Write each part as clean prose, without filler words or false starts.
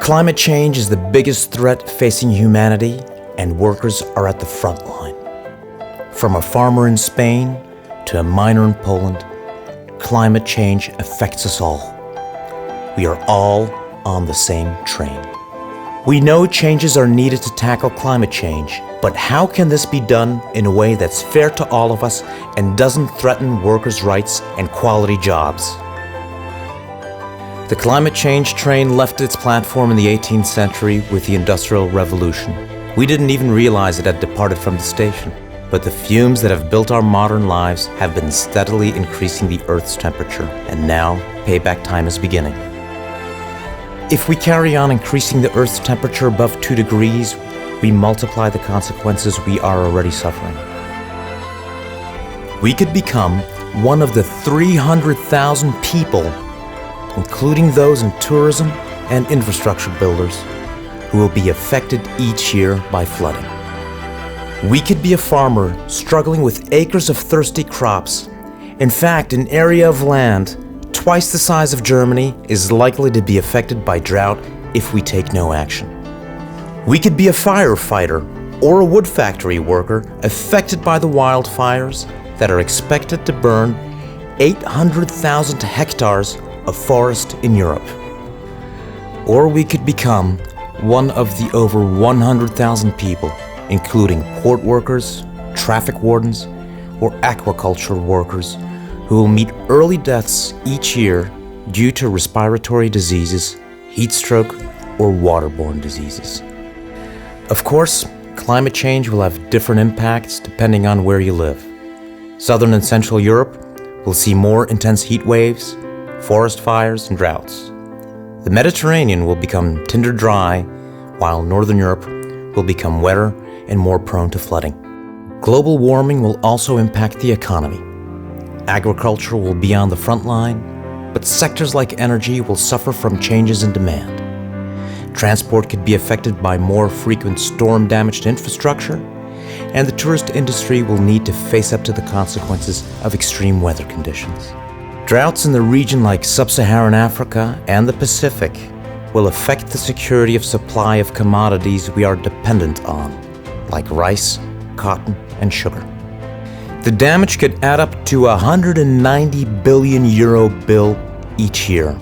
Climate change is the biggest threat facing humanity, and workers are at the front line. From a farmer in Spain to a miner in Poland, climate change affects us all. We are all on the same train. We know changes are needed to tackle climate change, but how can this be done in a way that's fair to all of us and doesn't threaten workers' rights and quality jobs? The climate change train left its platform in the 18th century with the Industrial Revolution. We didn't even realize it had departed from the station, but the fumes that have built our modern lives have been steadily increasing the Earth's temperature, and now payback time is beginning. If we carry on increasing the Earth's temperature above 2 degrees, we multiply the consequences we are already suffering. We could become one of the 300,000 people, including those in tourism and infrastructure builders, who will be affected each year by flooding. We could be a farmer struggling with acres of thirsty crops. In fact, an area of land twice the size of Germany is likely to be affected by drought if we take no action. We could be a firefighter or a wood factory worker affected by the wildfires that are expected to burn 800,000 hectares of forest in Europe. Or we could become one of the over 100,000 people, including port workers, traffic wardens, or aquaculture workers, who will meet early deaths each year due to respiratory diseases, heat stroke, or waterborne diseases. Of course, climate change will have different impacts depending on where you live. Southern and Central Europe will see more intense heat waves, forest fires, and droughts. The Mediterranean will become tinder dry, while Northern Europe will become wetter and more prone to flooding. Global warming will also impact the economy. Agriculture will be on the front line, but sectors like energy will suffer from changes in demand. Transport could be affected by more frequent storm-damaged infrastructure, and the tourist industry will need to face up to the consequences of extreme weather conditions. Droughts in the region like Sub-Saharan Africa and the Pacific will affect the security of supply of commodities we are dependent on, like rice, cotton, and sugar. The damage could add up to a €190 billion bill each year,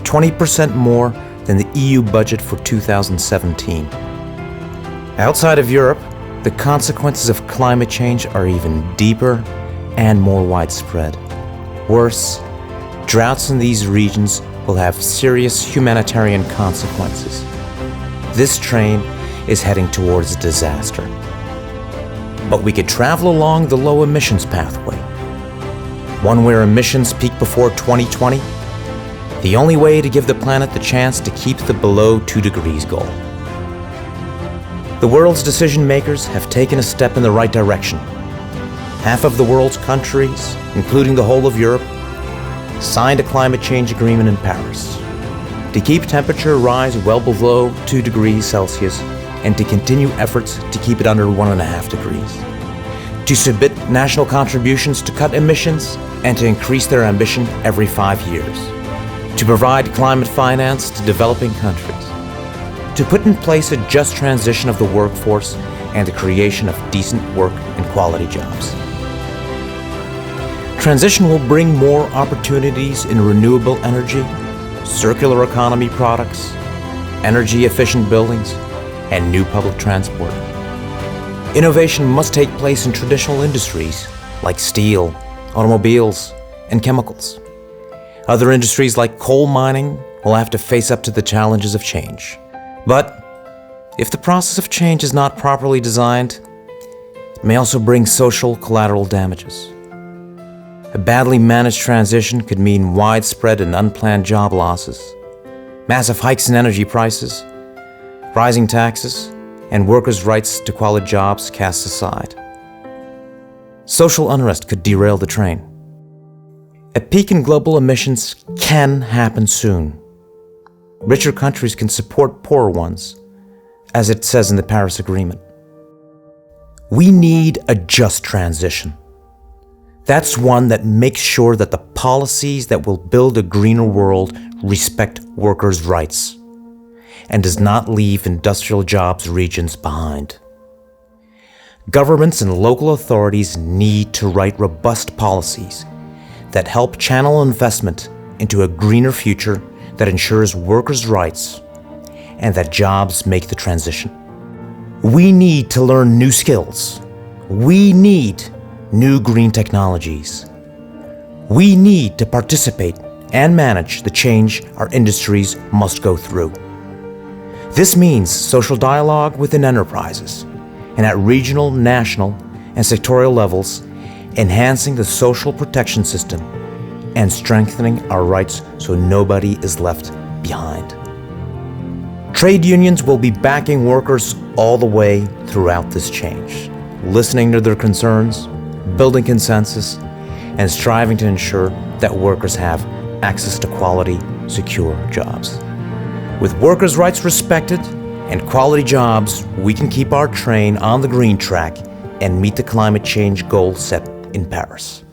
20% more than the EU budget for 2017. Outside of Europe, the consequences of climate change are even deeper and more widespread. Worse, droughts in these regions will have serious humanitarian consequences. This train is heading towards disaster. But we could travel along the low emissions pathway, one where emissions peak before 2020, the only way to give the planet the chance to keep the below 2 degrees goal. The world's decision makers have taken a step in the right direction. Half of the world's countries, including the whole of Europe, signed a climate change agreement in Paris to keep temperature rise well below 2 degrees Celsius and to continue efforts to keep it under 1.5 degrees, to submit national contributions to cut emissions and to increase their ambition every 5 years, to provide climate finance to developing countries, to put in place a just transition of the workforce and the creation of decent work and quality jobs. Transition will bring more opportunities in renewable energy, circular economy products, energy-efficient buildings, and new public transport. Innovation must take place in traditional industries like steel, automobiles, and chemicals. Other industries like coal mining will have to face up to the challenges of change. But if the process of change is not properly designed, it may also bring social collateral damages. A badly managed transition could mean widespread and unplanned job losses, massive hikes in energy prices, rising taxes, and workers' rights to quality jobs cast aside. Social unrest could derail the train. A peak in global emissions can happen soon. Richer countries can support poorer ones, as it says in the Paris Agreement. We need a just transition. That's one that makes sure that the policies that will build a greener world respect workers' rights and does not leave industrial jobs regions behind. Governments and local authorities need to write robust policies that help channel investment into a greener future that ensures workers' rights and that jobs make the transition. We need to learn new skills. We need new green technologies. We need to participate and manage the change our industries must go through. This means social dialogue within enterprises and at regional, national, and sectorial levels, enhancing the social protection system and strengthening our rights so nobody is left behind. Trade unions will be backing workers all the way throughout this change, listening to their concerns, building consensus, and striving to ensure that workers have access to quality, secure jobs. With workers' rights respected and quality jobs, we can keep our train on the green track and meet the climate change goal set in Paris.